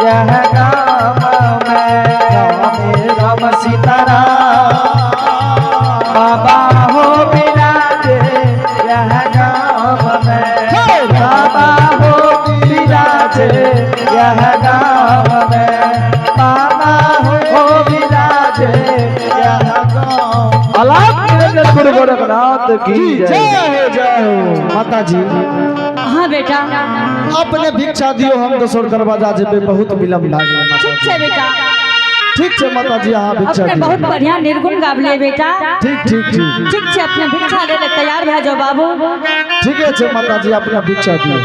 यह गाँव में राम सीताराम बाबा हो विराजे यह गाँव में बाबा हो विराजे यह गाँव में बाबा हो विराजे यह गाँव। अलग गुरु गोरखनाथ की जय जय। माता जी हाँ बेटा अपने भिक्षा दियो हम दोसर दरवाजा जेबे बहुत विलम्ब लागे। ठीक है बेटा ठीक है माता जी हाँ भिक्षा अपने बहुत बढ़िया निर्गुण गावले बेटा। ठीक ठीक ठीक ठीक है अपने भिक्षा ले तैयार भे जाओ बाबू। ठीक है माता जी अपना भिक्षा दियो।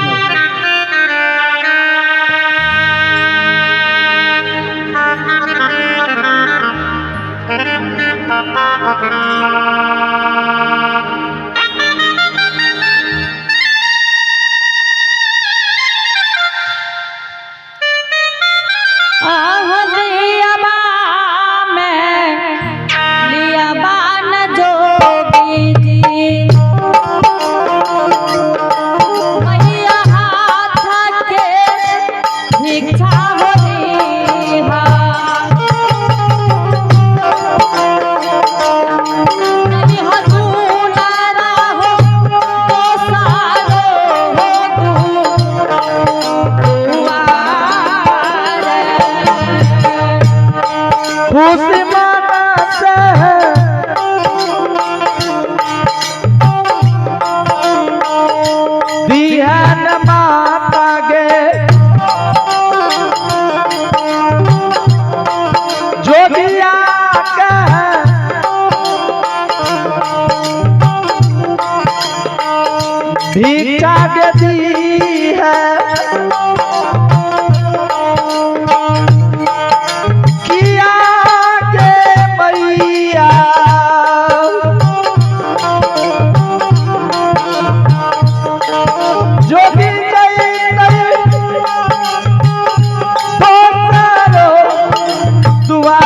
भिक्षा के दी है किया के मैया जो भी दुआ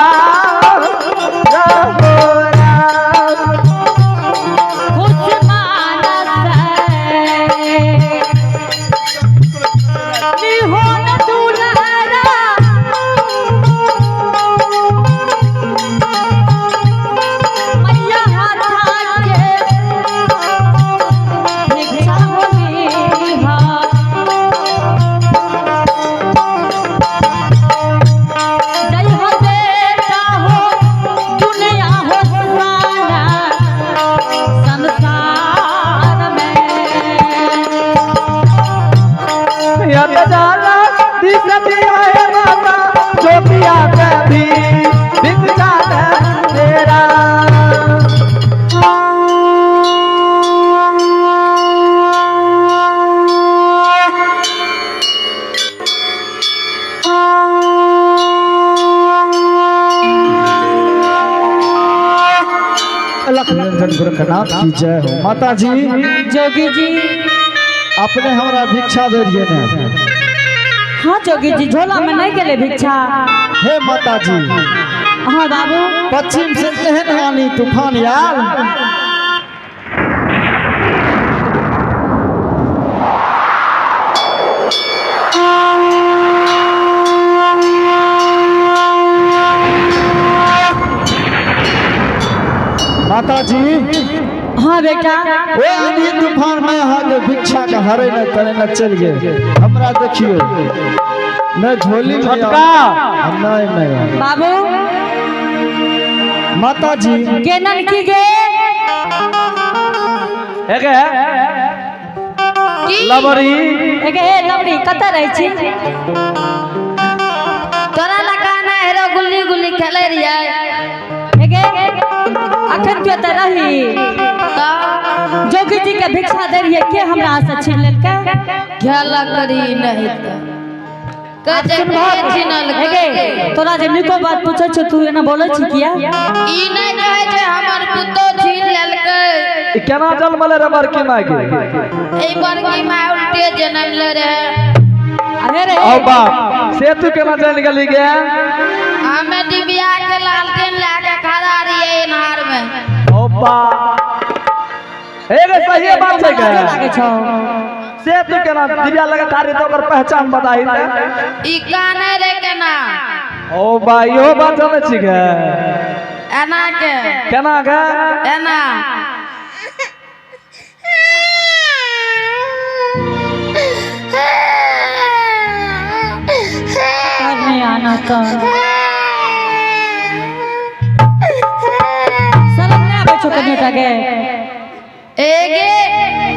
गोरखनाथ की जय हो। माता जी जोगी जी अपने हमरा भिक्षा दे दिए ने। हाँ जोगी जी झोला में नहीं गेले भिक्षा। हे माता जी हाँ बाबू पश्चिम से एहन आनी तूफान आयल माता जी। हाँ बेटा वो आंधी तूफान में हाल भिक्षा का हरे न करे न चल गए। हमरा देखियो न झोली में नहीं बाबू माता जी केनन की गे एगे लबरी एगे लबरी कत रही छी तोरा लगा ना हेरो गुल्ली गुल्ली खेले रिया एगे अखन के त रही जोगी जी के भिक्षा दे रही के हमरा से छीन लेलके खेला करी नहीं त कजे के छीनल एगे तोरा जे निको बात पूछै छ तू एना बोलै छी किया ई नहीं कहे जे हमर पुतो छीन लेलके केना जन्मले रे बड़की माय के ए बड़की माय उल्टे जन्म ले रे अरे रे ओ बाप से तू केना जान गेली गे हमें डिबिया के लालटेन लेके खड़ा रहिए नहर में ओ बाप ए रे सही बात छै के लागे छौ से तू केना दिव्या लगा तारी तो ओकर पहचान बताई दे ई काने रे केना ओ भाइयो बात जाने छी के एना के केना के एना नहीं आना तो शर्म नहीं आवे छो कन्या के एगे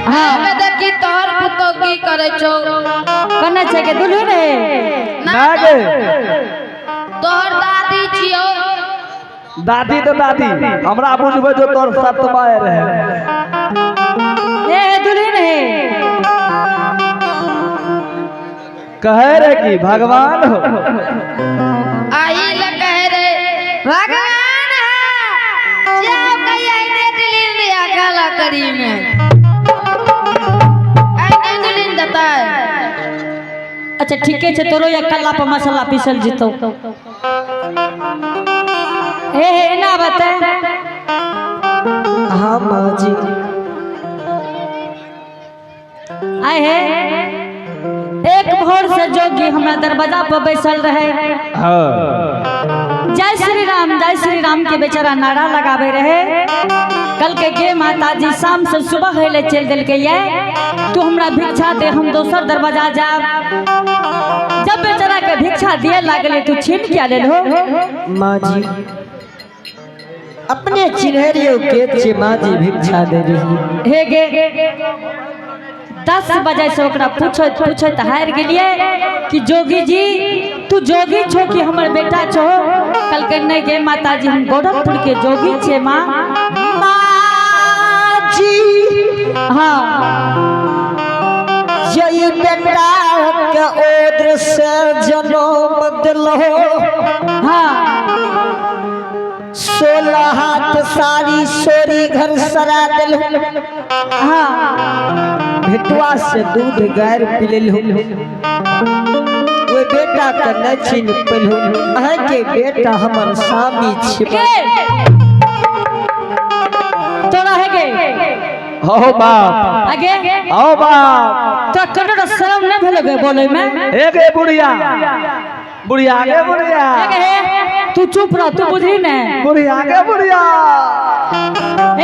हाँ। हमें देखी तोहर पुतो की करे छो कन्या छे के दुल्हन रे ना गे तोहर दादी छियो दादी तो दादी हमरा बुझबे जो तोर सतमा रहे ए दुल्हन है कहे रे कि भगवान हो आई ल कहे रे भगवान है जाओ कहिया ने दिलिन दिया काला करी में आई ने दिलिन देता है अच्छा ठीक है तोरो या कल्ला पर मसाला पीसल जीतो हे ना बता हां मां जी आए है एक भोर से जोगी हमरा दरवाजा पर बैसल रहे हां जय श्री राम के बेचारा नारा लगावे रहे कल के माता जी शाम से सुबह हेले चल दिल के ये तू हमरा भिक्षा दे हम दोसर दरवाजा जाब जब बेचारा के भिक्षा दिए लागले तू छीन क्या ले लो माँ जी अपने चिन्हरियों के चे माँ जी भिक्षा दे रही हे गे 10 बजे से ओकरा पूछत हार गेलिए कि जोगी जी तू जोगी छो कि हमर बेटा छो कल के नहीं गे माता जी हम गोरखपुर के जोगी छे माँ जी हाँ जय बेटा के ओद्र से जन्म दिलो हाँ 16 हाथ सारी सोरी घर सरा दिल हाँ भेटुआ से दूध गायर पिलेल वो बेटा के न छीन पेलहु अहाँ के बेटा हमर स्वामी छिपा तोरा है गे हो बाप आगे हो बाप तो कटोरा शर्म नहीं भेलो गे बोले में एक ए बुढ़िया बुढ़िया आगे बुढ़िया आगे है तू चुप रह तू बुझी ने बुढ़िया आगे बुढ़िया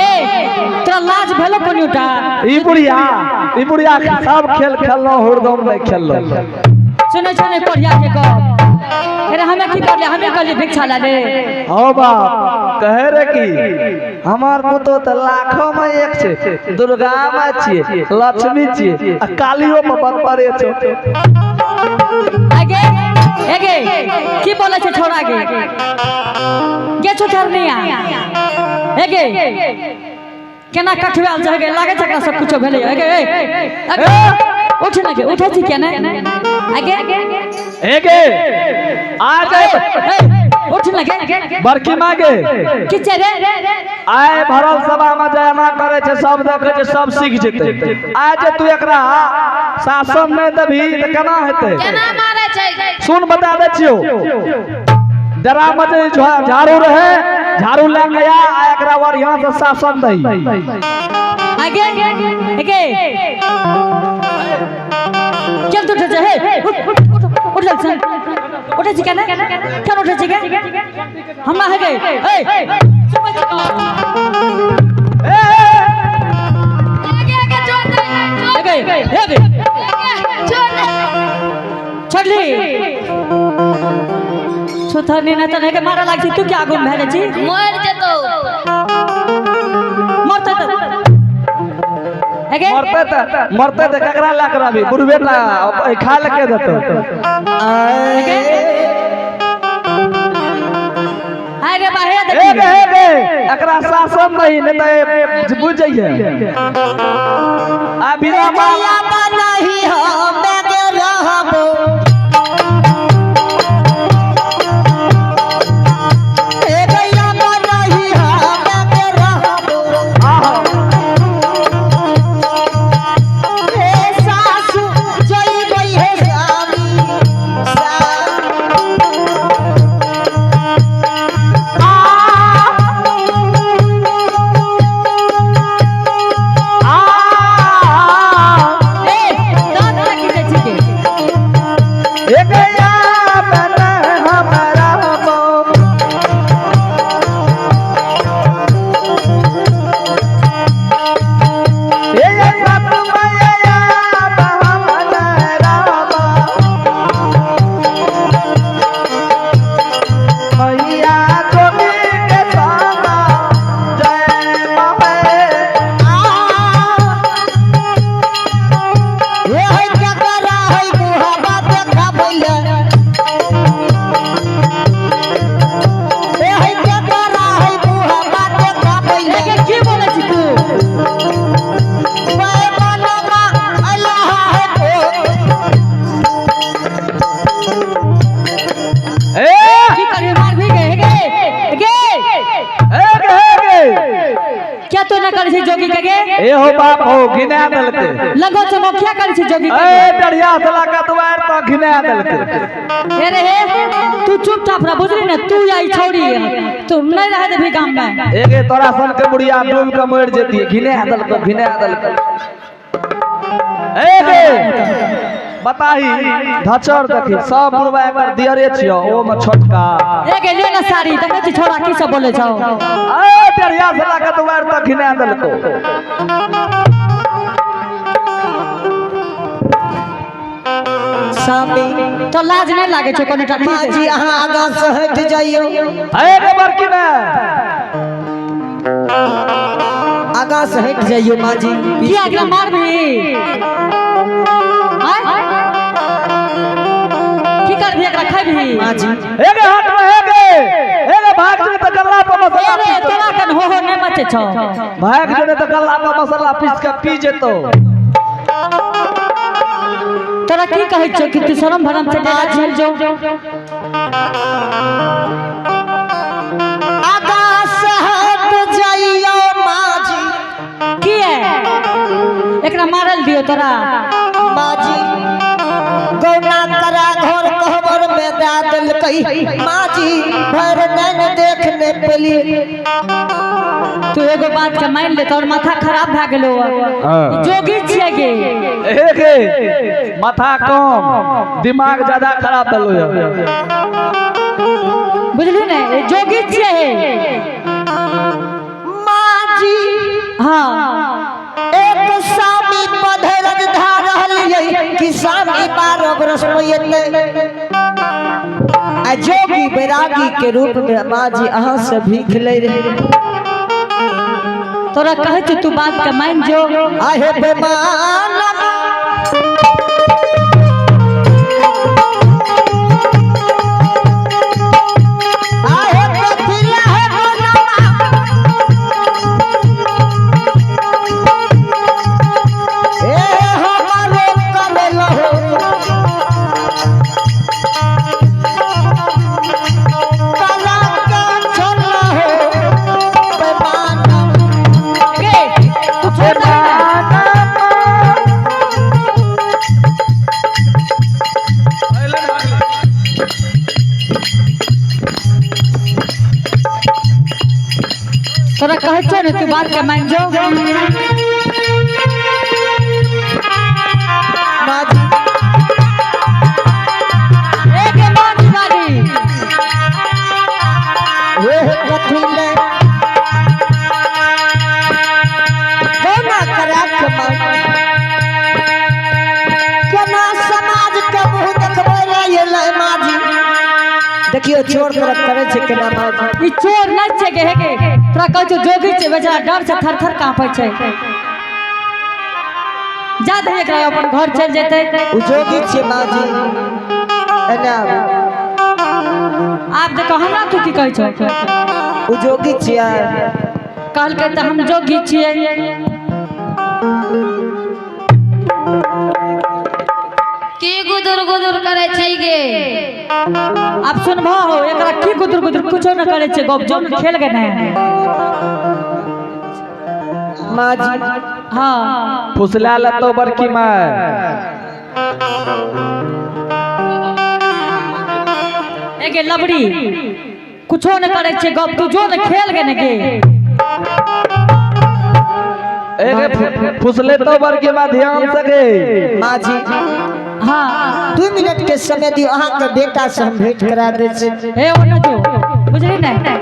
ए तोरा लाज भेलो कोनिटा ई बुढ़िया सब खेल खेलनो हुरदम नहीं खेललो सुने सुने कोरिया के को अरे हमें की कर ले हमें कहली भिक्षा ला दे हो बाप कहे रे कि हमार पुतो त लाखों में एक छे दुर्गा माँ छिए लक्ष्मी छिए आ कालियो में बपरे छे आगे आगे की बोले छे छोड़ा गे गे छोटर नहीं आ आगे केना कठवाल जह गे लागे छकरा सब कुछ भेले आगे उठ लगे उठे छी केना आगे एगे आ जाए उठ लगे बड़की मागे किछ रे आए भरल सभा में जयमा करे छे सब देखे छे सब सीख जेते आज तू एकरा शासन नहीं देबी त केना हेते केना मारे छै सुन बता दे छियो जरा मजे झाड़ू रहे झाड़ू लेके आ एकरा और यहां से शासन दई आगे आगे चल तू उठ हे उठ चल उठे छी केना केन उठे छी के हमरा है गए ए आगे छोड़ दे आगे छोड़ दे छोड़ली छोथरनी न तने के मारा लाग छी तू क्या गुम भेले छी मर जतो मरते त आगे मरते त ककरा लाग रही बुढ़वे ना खा लके देतो अरे बाहे ए बे एकरा शासन नहीं ने त बुझ जाइए आ बिना माला नहीं हम के रहबो करे छी जोगी के गे ए हो बाप हो घिना देलके लगो चमकिया करे छी जोगी के ए डरिया सला का दुआर तो घिना देलके हे रे तू चुपचाप रह बुझली ना तू आई छोड़ी तू नहीं रह दे भी काम में एगे तोरा सन के बुढ़िया डूब के मर जेती घिना देलके एगे बताही धचर देखी सब बुढ़वा एकर दियरे छियो ओ में छोटका एगे ले ना साड़ी देखे छी छोरा की सब बोले छौ ए डरिया सला का दुआर तो घिना देलको सामी तो लाज नहीं लागे छो कोने टाटी माँ जी अहाँ आगा से हट जाइयो ए रे बरकी ना आगा से हट जाइयो माँ जी की आगे मार भी की कर भी एकरा खाइ भी माँ जी एगे हट एगे भाग जे त गल्ला पर मसाला अरे तोरा कन हो नहीं मचे छौ भाग जे त गल्ला पर मसाला पीस के पी जेतो तोरा की कहै छौ कि तू शरम भरम से डेरा झेल जो आगा से हट जाइयो माँ जी की है एकरा मारल दियो तोरा माँ जी गौना करा घर कहबर में दा देलकई माँ जी भर नैन देखने पेली तू एगो बात के मान ले तोर माथा खराब भ गेलो जोगी छिए गे एगे माथा कम दिमाग ज्यादा खराब भेलो बुझली ने जोगी छिए माँ जी हां एक सामी पधरज धा रहलिए कि सामी 12 बरस में आ जोगी बैरागी के रूप में माँ जी अहाँ से भीख ले रहे तोरा कहै छ तू बात के मान जो आहे बेमान आहे कथिला है गोनमा ए हमारे करेलो काला का छोला हो बेमान गे तू छोड़ दे तोरा कहै छ ने तू बात के मान जो माँ जी एक मान गाड़ी ये कथिले गौना करा के माँ केना समाज के मुँह देखबै ले माँ जी देखियो चोर तरफ करे छे केना माँ जी ई चोर नहीं छे गे हेगे तोरा कहै छ जोगी छे बेचारा डर से थर-थर कांपै छै जा दे एकरा अपन घर चल जेतै उ जोगी छे माँ जी एना आप देखो हमरा तू की कहै छ उ जोगी छिया कहल के त हम जोगी छियै की गुदुर गुदुर करे छै गे आप सुनबो हो एकरा की गुदुर गुदुर कुछो न करे छै गप जोन खेल गे नै माँ जी हां फुसला लतो बड़की माँ एगे लबड़ी कुछो न करे छै गप तू जो न खेल गे न गे एगे फुसले तो बड़की माँ ध्यान से गे माँ जी हां 2 मिनट के समय दियो अहाँ के बेटा से हम भेंट करा दे छी हे ओन जो बुझली नै बैग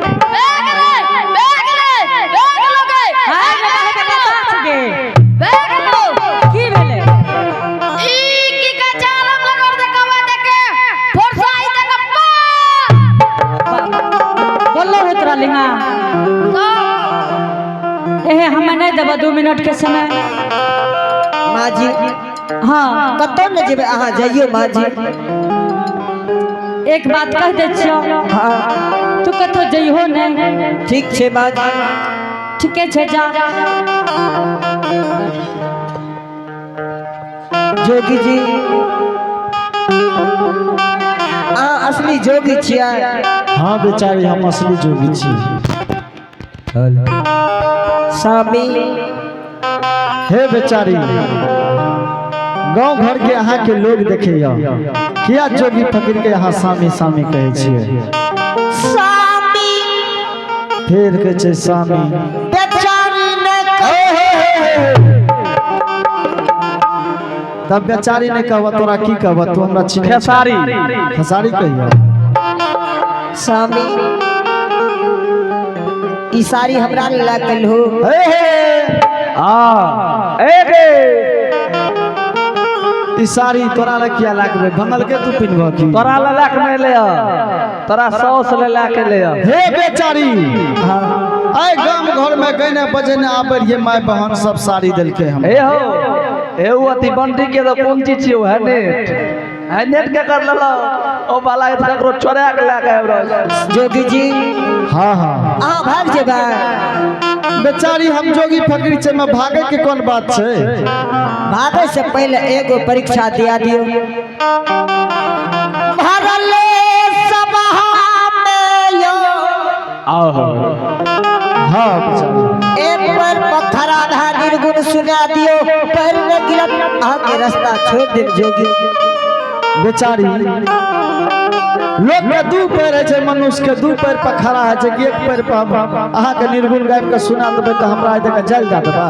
लो गे हां न कहे के बात गे बैग लो की भेले ई की का चालम लगोर दे कवा दे के फोरसाई दे कप्पा बोलो है तोरा लिंगा एहे हम नहीं देबो 2 मिनट के समय माँ जी हां कतौ न जेबे अहाँ जाइयो माँ जी एक बात कह दे छियो हाँ तू कतो जइहो नहीं ठीक छे माँ जी ठीके छे जा जोगी जी असली जोगी छिया हाँ बेचारी हम असली जोगी छी स्वामी हे बेचारी गांव घर के यहाँ के लोग देखे किया जोगी फकीर के यहाँ स्वामी स्वामी कहे छिए स्वामी फिर कहे छै स्वामी बेचारी ने तब बेचारी ने कहब तोरा की कहब तू हमरा चिन्ह खेसारी खेसारी कहियो स्वामी ई सारी हमरा नहीं लागल हो हे ई साड़ी तोरा ले किया लागबे भंगल के तू पिनबो की तोरा ले लाख में ले तोरा 100 ले लाके ले हे बेचारी आय गांव घर में गने बजने आबै ये माय बहन सब साड़ी देलके हम हे हो हे वो अति बंटी के तो कौन चीज छियो है नेट के कर ललो ओ बाला के ककरो चोरा के लाके आबरो जोगी जी हां हां आ भाग जेबा बेचारी हम जोगी फकीर छे में भागे के कौन बात छे भागे से पहले एगो परीक्षा दिया दियो भरले सभा में यो आओ हां बेचारी एक बार पत्थरा धा निर्गुण सुना दियो पैर में गिरत आके रास्ता छोड़ दे जोगी बेचारी लोग के दू पैर है छे मनुष्य के दू पैर पर खड़ा है छे एक पैर पर अहाँ के निर्गुण गायब के सुना देबे त हमरा आइ तक जल जात बा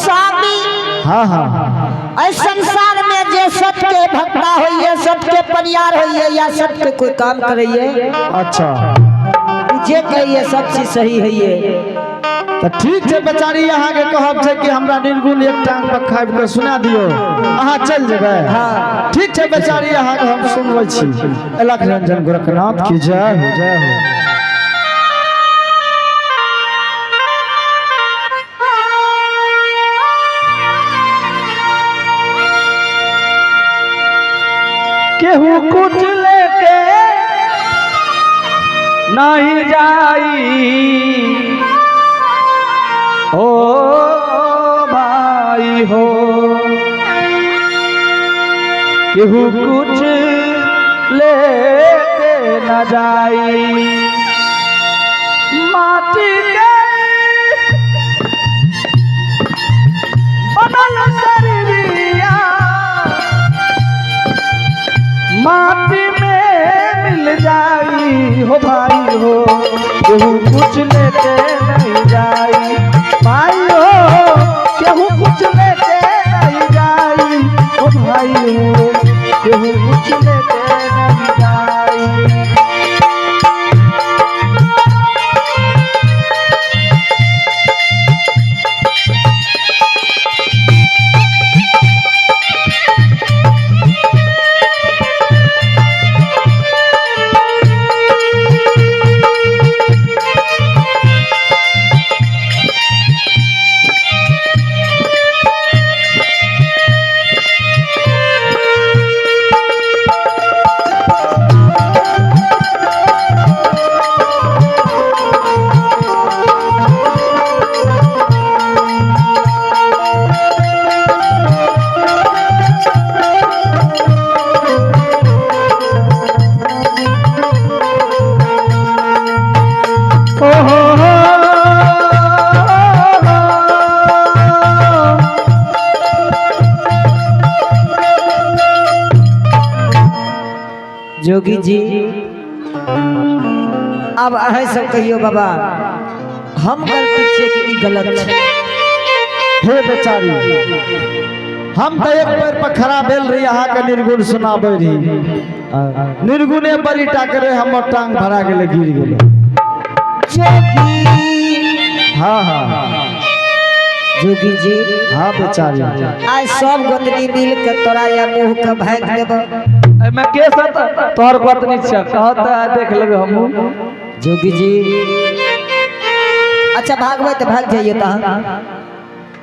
स्वामी हां हां इस संसार में जे सत्य के भक्ता होइए सत्य के परियार होइए या सत्य के कोई काम करइए अच्छा जे कहिए सब चीज सही है तो ठीक है बेचारी यहाँ के कहब छे कि हमरा निर्गुण एक टांग पर खाब के सुना दियो अहाँ चल जेबे हाँ ठीक है बेचारी यहाँ के हम सुनबै छी अलख रंजन गोरखनाथ की जय हो जय हो केहू कुछ लेके नहीं जाई ओ भाई हो केहू कुछ लेके न जाई माटी के बनल शरीरिया माटी में मिल जाई हो भाई हो केहू कुछ लेके नहीं जाई भाई हो केहू कुछ लेके नहीं जाई हो भाई हो केहू कुछ लेके नहीं जाई जोगी जी अब अहे सब कहियो बाबा हम गलती छे कि ई गलत छे हे बेचारी हम तो एक पैर पर खड़ा भेल रही यहाँ के निर्गुण सुनाबे रही निर्गुणे बड़ी टाकरे हमर टांग भरा गेले गिर गेले जोगी हाँ हाँ जोगी जी हाँ बेचारी आज सब गोतनी मिल के तोरा या मुंह के भाग देबो मैं के साथ तोहर गोतनी छ कहता देख लेबे हमहू जोगी जी अच्छा भागवे तो भाग जाइए ता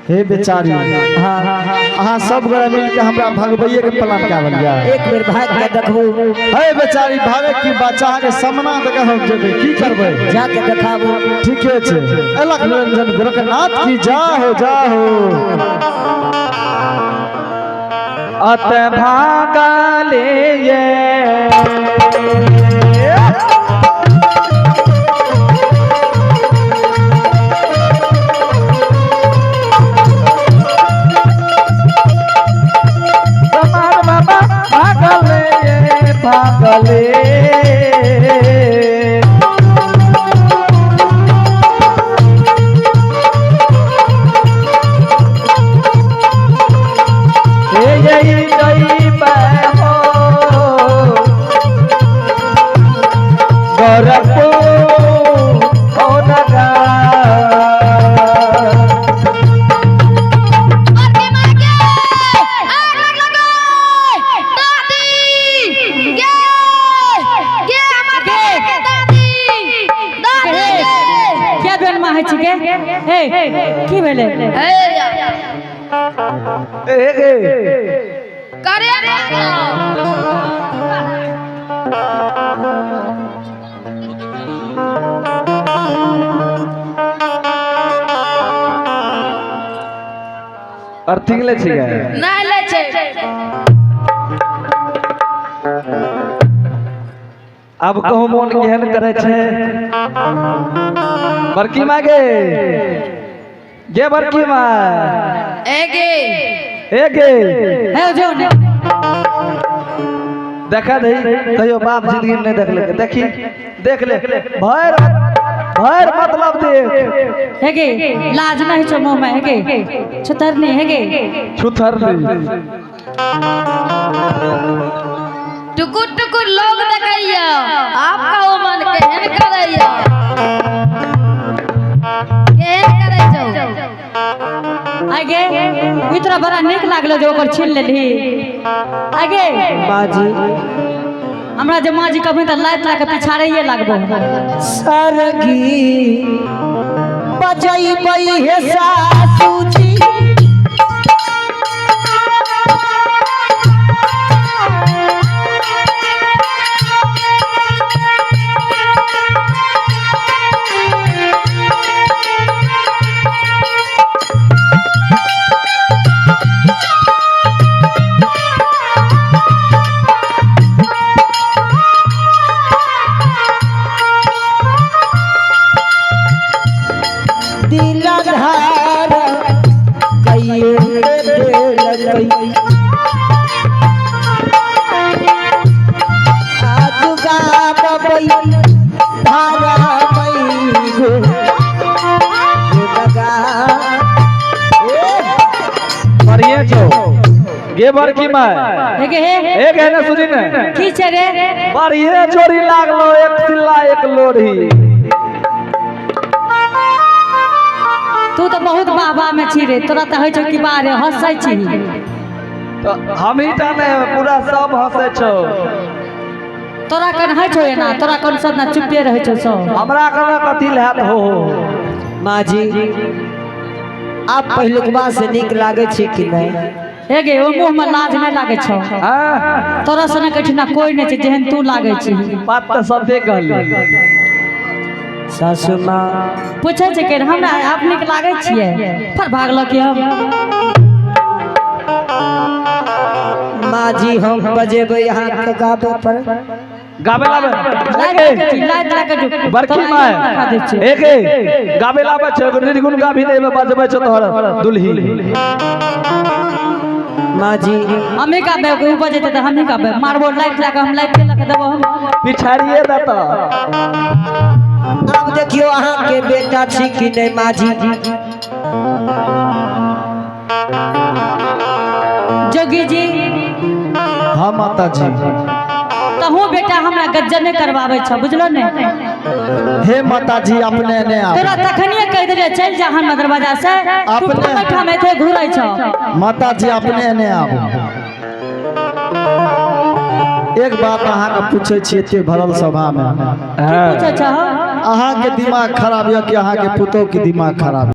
हे बेचारी हाँ अहाँ सब गोरा मिल के हमरा भगवैये के प्लान क्या बनिया एक बेर भाग के देखो हे बेचारी भागे की बच्चा के सामना देखे हम जेबे की करबे जाके देखाबो ठीके छे अलख निरंजन गोरखनाथ की जय हो अत भागले ये ओ नगा क्या बेन माहे छिके हे की भेले अर्थिंग ले छिके नहीं ले छे अब कहू मोन केहन करे छे बड़की माँ गे बड़की माँ एगे हे जो ने देखा नहीं कहियो बाप जिंदगी में नहीं देख ले देखी देख ले भैर मतलब देख हेगे लाज नहीं छो मुंह में हेगे छुतर नहीं हेगे छुथर ली टुकुर टुकुर लोग देखैया आपका वो मन केहन करैया केहन करै छौ आगे इतना बड़ा निक लागलो जो ओकर छीन लेली आगे माजी हमरा जे माँ जी कभी तो लाइत ला के पिछाड़िए लागबो सरगी बजैबै हे सासुजी दिलधार कइए बेल आज गाबै धारा मई गो लगा बढ़िया छो गे बड़की माँ हेगे हे एक है ना सुनी ने की छे रे बढ़िया चोरी लागलो एक सिल्ला एक लोढ़ी तू तो बहुत बाबा में छी रे तोरा तो होइ छौ कि बारे हंसै छी तो हम ही टा ने पूरा सब हंसे छो तोरा कन होइ छौ एना तोरा कन सब ना चुपे रहै छौ सब हमरा कना कथी लहत हो माजी आप पहिलुकबा से नीक लागे छी कि नहीं हेगे ओ मुंह में लाज नहीं लागे छौ हां तोरा सने कठिना कोई नहीं छै जेहन तू लागे छी बात तो सब देख कहली सासु माँ पूछे छै के हमरा आप निक लागे छियै पर भागलो कि हम माजी हम बजेबै यहाँ के गाबे पर गाबे लाबे लाइत ला के बड़की माँ एक गाबे लाबे छ निर्गुण गाभी नहीं में बजबै छ तोहर दुल्ही माजी हमें गाबे कोई बजेते त हमें गाबे मारबो लाइत ला के हम लाइत ला के देबो हम पिछाड़िए देता अब देखियो अहाँ के बेटा छी कि नहीं माजी जोगी जी हाँ माता जी तहू बेटा हमरा गज्जने करवावे छ बुझलो ने हे माता जी अपने ने आओ तोरा तखनिए कह देले चल जा हम दरवाजा से तू अपने- बैठा में थे घुरै छ माता जी अपने ने आओ एक बात अहाँ के पूछे छियै एते भरल सभा में पूछे छ अहाँ के दिमाग खराब या कि अहाँ के पुतोह के दिमाग खराब